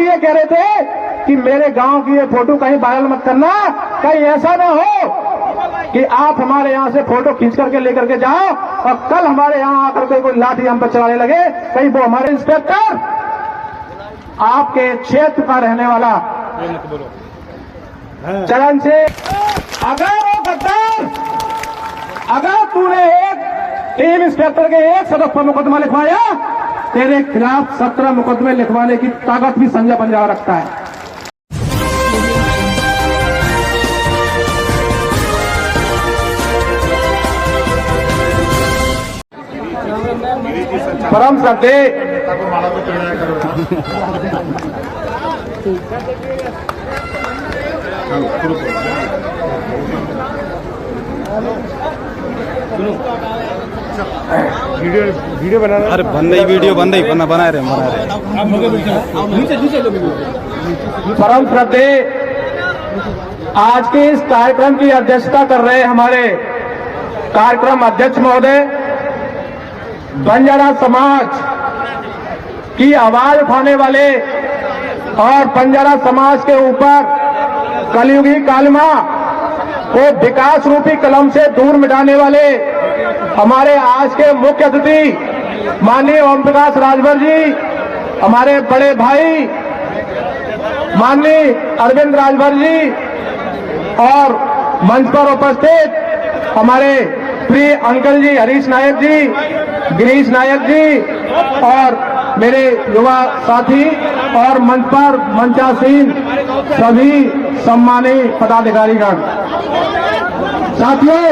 ये कह रहे थे कि मेरे गांव की ये फोटो कहीं वायरल मत करना, कहीं ऐसा ना हो कि आप हमारे यहाँ से फोटो खींच करके लेकर के जाओ और कल हमारे यहाँ आकर के कोई लाठी हम पर चलाने लगे। कहीं वो हमारे इंस्पेक्टर आपके क्षेत्र का रहने वाला चरण से अगर वो गद्दार, अगर तूने एक टीम इंस्पेक्टर के एक सदस्य पर मुकदमा लिखवाया, तेरे खिलाफ 17 मुकदमे लिखवाने की ताकत भी संजय बंजारा रखता है। परम श्रद्धेय वीडियो बना रहे। अरे बंद ही वीडियो बंद ही बना रहे। परम श्रद्धेय आज के इस कार्यक्रम की अध्यक्षता कर रहे हमारे कार्यक्रम अध्यक्ष महोदय, बंजारा समाज की आवाज उठाने वाले और बंजारा समाज के ऊपर कलयुगी कालिमा को विकास रूपी कलम से दूर मिटाने वाले हमारे आज के मुख्य अतिथि माननीय ओम प्रकाश राजभर जी, हमारे बड़े भाई माननीय अरविंद राजभर जी और मंच पर उपस्थित हमारे प्रिय अंकल जी हरीश नायक जी, गिरीश नायक जी और मेरे युवा साथी और मंच पर मंचासीन सभी सम्मानित पदाधिकारीगण, साथियों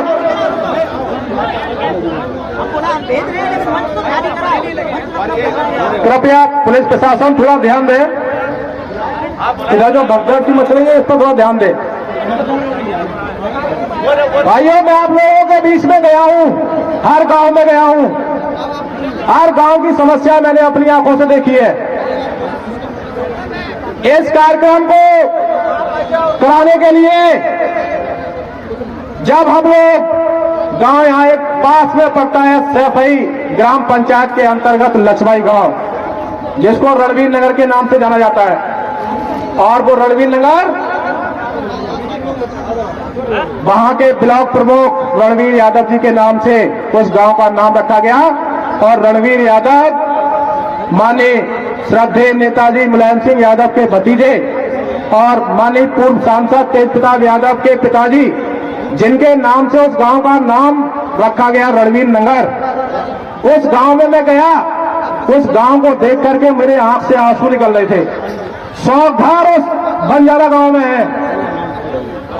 कृपया पुलिस प्रशासन थोड़ा ध्यान दे। इधर जो भगदड़ की मच रही है इस पर थोड़ा ध्यान दे। भाइयों, मैं आप लोगों के बीच में गया हूं, हर गांव में गया हूं, हर गांव की समस्या मैंने अपनी आंखों से देखी है। इस कार्यक्रम को कराने के लिए जब हम लोग गांव यहाँ एक पास में पड़ता है सैफई ग्राम पंचायत के अंतर्गत लछवाई गांव, जिसको रणवीर नगर के नाम से जाना जाता है, और वो रणवीर नगर वहां के ब्लॉक प्रमुख रणवीर यादव जी के नाम से उस गांव का नाम रखा गया। और रणवीर यादव माननीय श्रद्धेय नेताजी मुलायम सिंह यादव के भतीजे और माननीय पूर्व सांसद तेज प्रताप यादव के पिताजी, जिनके नाम से उस गांव का नाम रखा गया रणवीर नगर। उस गांव में मैं गया, उस गांव को देख करके मेरे आंख से आंसू निकल रहे थे। 100 घर उस बंजारा गांव में है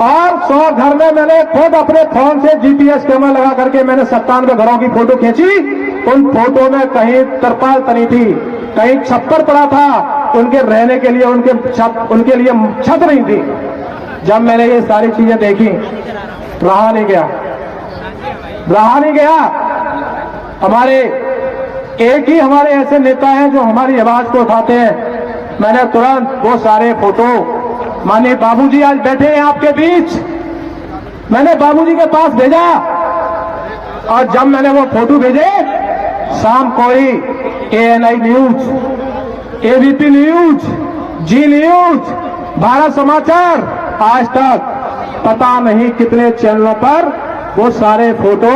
और 100 घर में मैंने खुद अपने फोन से जीपीएस कैमरा लगा करके मैंने 97 घरों की फोटो खींची। उन फोटो में कहीं तरपाल तनी थी, कहीं छप्पर पड़ा था, उनके रहने के लिए उनके लिए छत नहीं थी। जब मैंने ये सारी चीजें देखी, रहा नहीं गया। हमारे एक ही हमारे ऐसे नेता हैं जो हमारी आवाज को उठाते हैं। मैंने तुरंत वो सारे फोटो, माननीय बाबूजी आज बैठे हैं आपके बीच, मैंने बाबूजी के पास भेजा। और जब मैंने वो फोटो भेजे, शाम को ही ANI न्यूज, ABP न्यूज, जी न्यूज, भारत समाचार, आज तक पता नहीं कितने चैनलों पर वो सारे फोटो,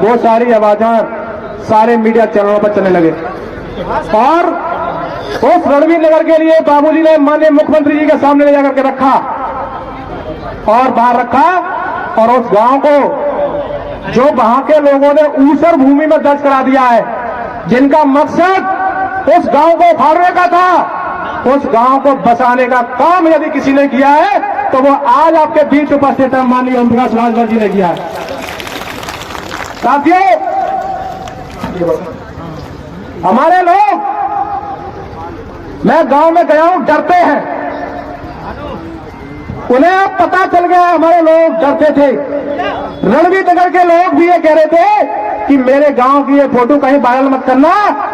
वो सारी आवाजें सारे मीडिया चैनलों पर चलने लगे। और उस रणवीर नगर के लिए बाबूजी ने माननीय मुख्यमंत्री जी के सामने ले जाकर के रखा और बाहर रखा। और उस गांव को जो वहां के लोगों ने ऊसर भूमि में दर्ज करा दिया है, जिनका मकसद उस गांव को उखाड़ने का था, उस गांव को बसाने का काम यदि किसी ने किया है तो वो आज आपके बीच उपस्थित है, माननीय ओम प्रकाश राजभर जी ने किया है। साथियों, हमारे लोग, मैं गांव में गया हूं, डरते हैं। उन्हें अब पता चल गया, हमारे लोग डरते थे। रणवीर नगर के लोग भी ये कह रहे थे कि मेरे गांव की ये फोटो कहीं वायरल मत करना,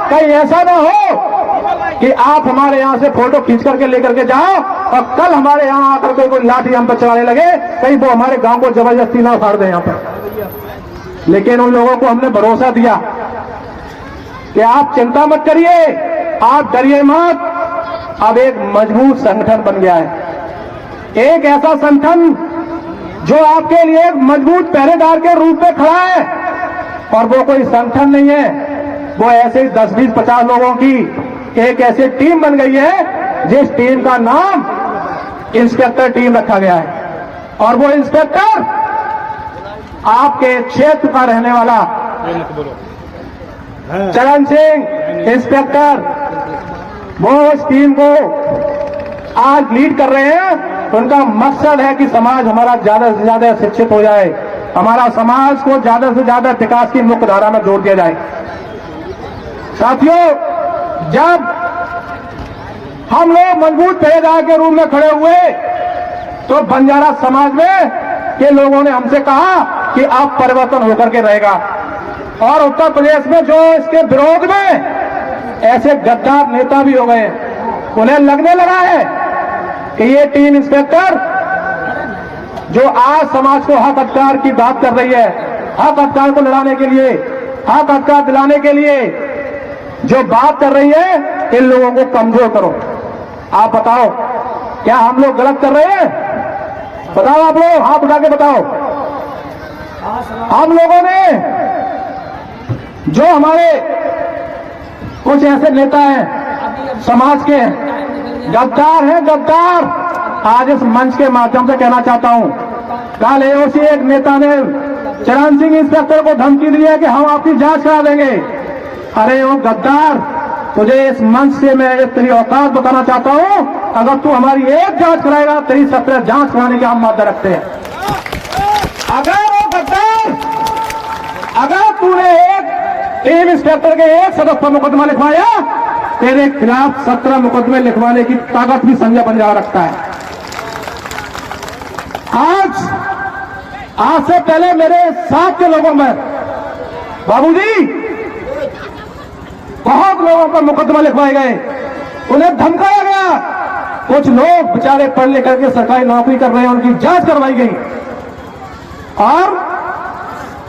कहीं ऐसा ना हो कि आप हमारे यहां से फोटो खींच करके लेकर के जाओ और कल हमारे यहां आकर के कोई लाठी हम पर चलाने लगे, कहीं वो हमारे गांव को जबरदस्ती ना उखाड़ दे यहां पर। लेकिन उन लोगों को हमने भरोसा दिया कि आप चिंता मत करिए, आप डरिए मत, अब एक मजबूत संगठन बन गया है, एक ऐसा संगठन जो आपके लिए एक मजबूत पहरेदार के रूप में खड़ा है। और वो कोई संगठन नहीं है, वो ऐसे 10, 20, 50 लोगों की एक ऐसी टीम बन गई है जिस टीम का नाम इंस्पेक्टर टीम रखा गया है। और वो इंस्पेक्टर आपके क्षेत्र का रहने वाला चरण सिंह इंस्पेक्टर, वो उस टीम को आज लीड कर रहे हैं। उनका मकसद है कि समाज हमारा ज्यादा से ज्यादा शिक्षित हो जाए, हमारा समाज को ज्यादा से ज्यादा विकास की मुख्य धारा में जोड़ दिया जाए। साथियों, जब हम लोग मजबूत पहरेदार के रूप में खड़े हुए तो बंजारा समाज में के लोगों ने हमसे कहा कि अब परिवर्तन होकर के रहेगा। और उत्तर प्रदेश में जो इसके विरोध में ऐसे गद्दार नेता भी हो गए, उन्हें लगने लगा है कि ये टीम इंस्पेक्टर जो आज समाज को हक अधिकार की बात कर रही है, हक अधिकार को लड़ाने के लिए, हक अधिकार दिलाने के लिए जो बात कर रही है, इन लोगों को कमजोर करो। आप बताओ, क्या हम लोग गलत कर रहे हैं? बताओ, आप लोग हाथ उठा के बताओ। हम लोगों ने जो हमारे कुछ ऐसे नेता हैं समाज के, गद्दार हैं, गद्दार, आज इस मंच के माध्यम से कहना चाहता हूं, कल एओसी एक नेता ने चरण सिंह इंस्पेक्टर को धमकी दी है कि हम आपकी जांच करा देंगे। अरे वो गद्दार, तुझे इस मंच से मैं तेरी औकात बताना चाहता हूं, अगर तू हमारी एक जांच कराएगा, तेरी 17 जांच कराने के हम मादा रखते हैं। अगर वो गद्दार, अगर तूने एक टीम इंस्पेक्टर के एक सदस्य पर मुकदमा लिखवाया, तेरे खिलाफ 17 मुकदमे लिखवाने की ताकत भी संजय बंजारा रखता है। आज से पहले मेरे साथ के लोगों में बाबूजी बहुत लोगों पर मुकदमा लिखवाए गए, उन्हें धमकाया गया। कुछ लोग बेचारे पढ़ लिख करके सरकारी नौकरी कर रहे हैं, उनकी जांच करवाई गई। और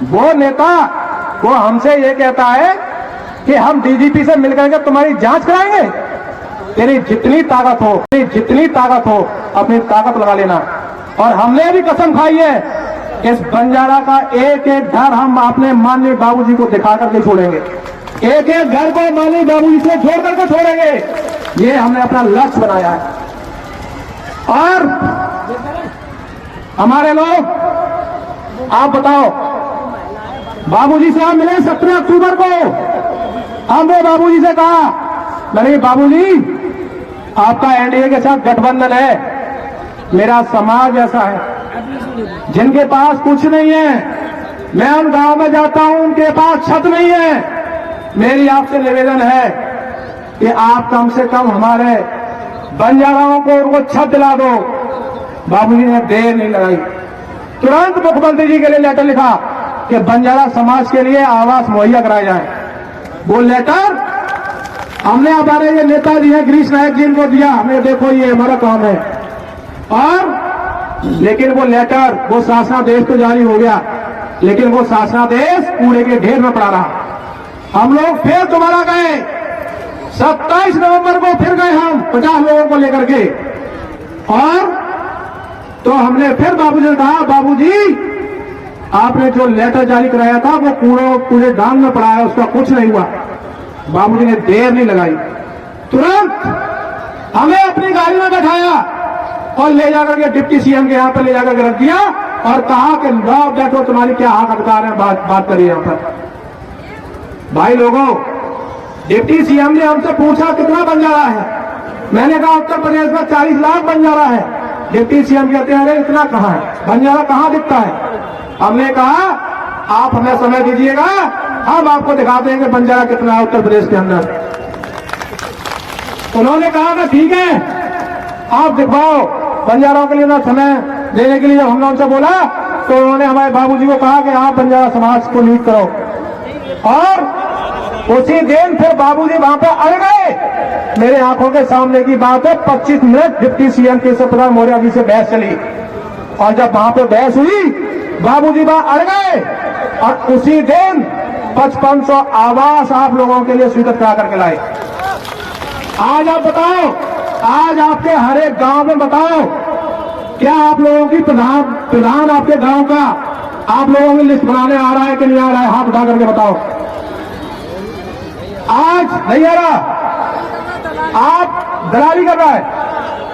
वो नेता वो हमसे ये कहता है कि हम डीजीपी से मिलकर के तुम्हारी जांच कराएंगे। तेरी जितनी ताकत हो अपनी ताकत लगा लेना। और हमने भी कसम खाई है, इस बंजारा का एक एक घर हम अपने माननीय बाबूजी को दिखा करके छोड़ेंगे, एक एक घर को माननीय बाबूजी से जोड़ करके छोड़ेंगे। ये हमने अपना लक्ष्य बनाया है। और हमारे लोग, आप बताओ, बाबूजी से हम मिले 17 अक्टूबर को। हमने बाबूजी से कहा, नहीं बाबूजी, आपका एनडीए के साथ गठबंधन है, मेरा समाज ऐसा है जिनके पास कुछ नहीं है। मैं उन गांव में जाता हूं, उनके पास छत नहीं है। मेरी आपसे निवेदन है कि आप कम से कम हमारे बंजाराओं को उनको छत दिला दो। बाबूजी ने देर नहीं लगाई, तुरंत मुख्यमंत्री जी के लिए लेटर लिखा कि बंजारा समाज के लिए आवास मुहैया कराया जाए। वो लेटर हमने हमारे ये नेताजी हैं गिरीश नायक जी इनको दिया, हमें देखो ये हमारा काम है। और लेकिन वो लेटर, वो शासनादेश तो जारी हो गया, लेकिन वो शासनादेश कूड़े के ढेर में पड़ा रहा। हम लोग फिर दोबारा गए, 27 नवंबर को फिर गए हम 50 लोगों को लेकर के। और तो हमने फिर बाबूजी ने कहा, बाबूजी आपने जो लेटर जारी कराया था वो पूरे डांग में पड़ा है, उसका कुछ नहीं हुआ। बाबूजी ने देर नहीं लगाई, तुरंत हमें अपनी गाड़ी में बैठाया और ले जाकर के डिप्टी सीएम के यहाँ पर ले जाकर के रख दिया और कहा कि लो बैठो, तुम्हारी क्या हक अधिकार है, बात करिए यहाँ पर। भाई लोगों, डिप्टी सीएम ने हमसे पूछा कितना बंजारा है। मैंने कहा उत्तर प्रदेश में 40 लाख बंजारा है। डिप्टी सीएम कहते हैं अरे इतना कहाँ है, बंजारा कहाँ दिखता है। हमने कहा आप हमें समय दीजिएगा, हम आपको दिखाते हैं कि बंजारा कितना है उत्तर प्रदेश के अंदर। उन्होंने कहा कि ठीक है, आप दिखवाओ। बंजाराओं के लिए ना समय देने के लिए जब हमने उनसे बोला तो उन्होंने हमारे बाबूजी को कहा कि आप बंजारा समाज को लीड करो। और उसी दिन फिर बाबूजी वहां पर अड़ गए। मेरे आंखों के सामने की बात है, 25 minute deputy CM Keshav Prasad Maurya ji से बहस चली। और जब वहां पर बहस हुई, बाबूजी वहां अड़ गए और उसी दिन 5500 आवास आप लोगों के लिए स्वीकृत करा करके लाए। आज आप बताओ, आज आपके हर एक गांव में बताओ, क्या आप लोगों की प्रधान आपके गांव का आप लोगों की लिस्ट बनाने आ रहा है कि नहीं आ रहा है? हाथ उठा करके बताओ। आज नहीं आ रहा, आप दलाली कर रहा है,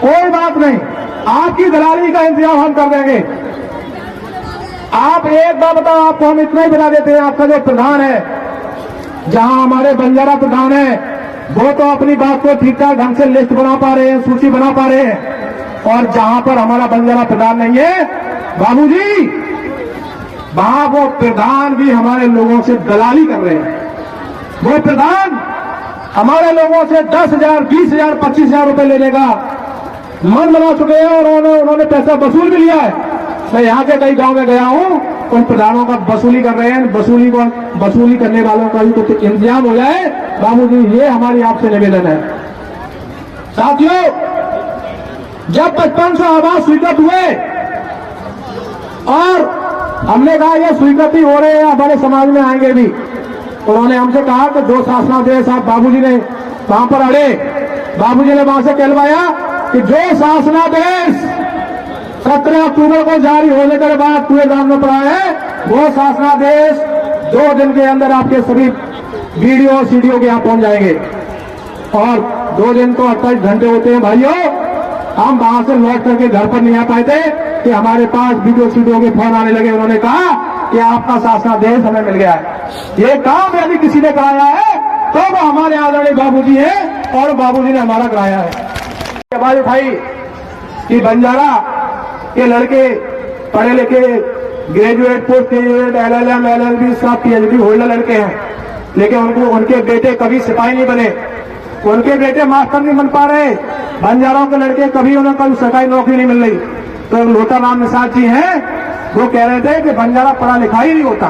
कोई बात नहीं, आपकी दलाली का इंतजाम हम कर देंगे। आप एक बार बताओ, आपको हम इतना ही बता देते हैं, आपका जो प्रधान है, जहां हमारे बंजारा प्रधान है, वो तो अपनी बात को ठीक ठाक ढंग से लिस्ट बना पा रहे हैं, सूची बना पा रहे हैं, और जहां पर हमारा बंजारा प्रधान नहीं है बाबूजी, वहां वो प्रधान भी हमारे लोगों से दलाली कर रहे हैं। वो प्रधान हमारे लोगों से 10,000, 20,000, 25,000 रुपए लेने का मन बना चुके हैं, और उन्होंने पैसा वसूल भी लिया है। मैं यहाँ के कई गांव में गया हूँ, उन प्रधानों का वसूली कर रहे हैं। वसूली करने वालों का भी कुछ इंतजाम हो जाए बाबूजी, ये हमारी आपसे निवेदन है। साथियों, जब 5500 आवास स्वीकृत हुए और हमने कहा ये स्वीकृति हो रहे हैं, हमारे समाज में आएंगे भी, उन्होंने हमसे कहा कि जो शासनादेश आप बाबूजी ने वहां पर अड़े, बाबूजी ने वहां से कहलवाया कि जो शासनादेश 17 अक्टूबर को जारी होने के बाद पूरे गांव में पड़ा है, वो शासनादेश 2 दिन के अंदर आपके सभी वीडियो सीडीओ के यहाँ पहुंच जाएंगे। और 2 दिन तो 28 घंटे होते हैं भाइयों। हम वहां से लौट करके घर पर नहीं आ पाए थे कि हमारे पास वीडियो सीडीओ के फोन आने लगे। उन्होंने कहा कि आपका शासनादेश हमें मिल गया है। ये काम यदि किसी ने कराया है तो वो हमारे आदरणीय बाबूजी हैं, और बाबूजी ने हमारा कराया है। आवाज उठाई कि बंजारा के लड़के पढ़े लिखे, graduate, post graduate, LLM, LLB, सब PhD होल्डर लड़के हैं, लेकिन उनके बेटे कभी सिपाही नहीं बने, उनके बेटे मास्टर नहीं बन पा रहे। बंजारों के लड़के कभी उन्हें कभी सरकारी नौकरी नहीं मिल रही। तो लोटाराम निषाद जी हैं, वो कह रहे थे कि बंजारा पढ़ा लिखा ही नहीं होता।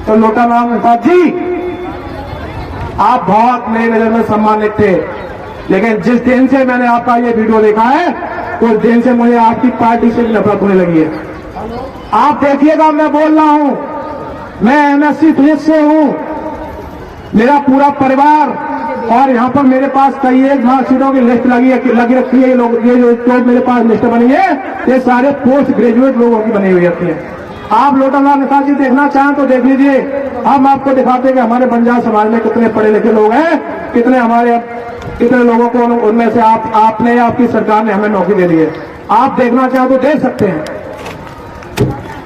तो लोटाराम निषाद जी, आप बहुत मेरी नजर में सम्मानित थे, लेकिन जिस दिन से मैंने आपका ये वीडियो देखा है, उस दिन से मुझे आपकी पार्टी से भी नफरत होने लगी है। आप देखिएगा, मैं बोल रहा हूं, मैं MSc फिजिक्स से हूं, मेरा पूरा परिवार, और यहाँ पर मेरे पास कई एक मार्कशीटों की लिस्ट लगी रखी है। ये जो मेरे पास लिस्ट बनी है, ये सारे पोस्ट ग्रेजुएट लोगों की बनी हुई रहती है। आप लोटाराम निषाद जी देखना चाहें तो देख लीजिए। हम आपको दिखाते हैं कि हमारे बंजारा समाज में कितने पढ़े लिखे लोग हैं, कितने लोगों को उनमें से आपने या आपकी सरकार ने हमें नौकरी दे दी है। आप देखना चाहें तो देख सकते हैं।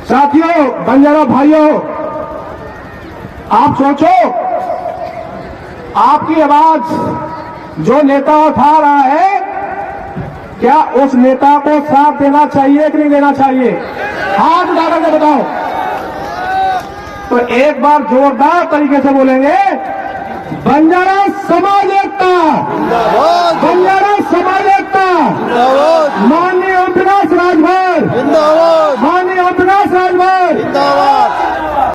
साथियों, बंजारा भाइयों, आप सोचो, आपकी आवाज जो नेता उठा रहा है, क्या उस नेता को साथ देना चाहिए कि नहीं देना चाहिए? हाथ उठा करके बताओ। तो एक बार जोरदार तरीके से बोलेंगे, बंजारा समाज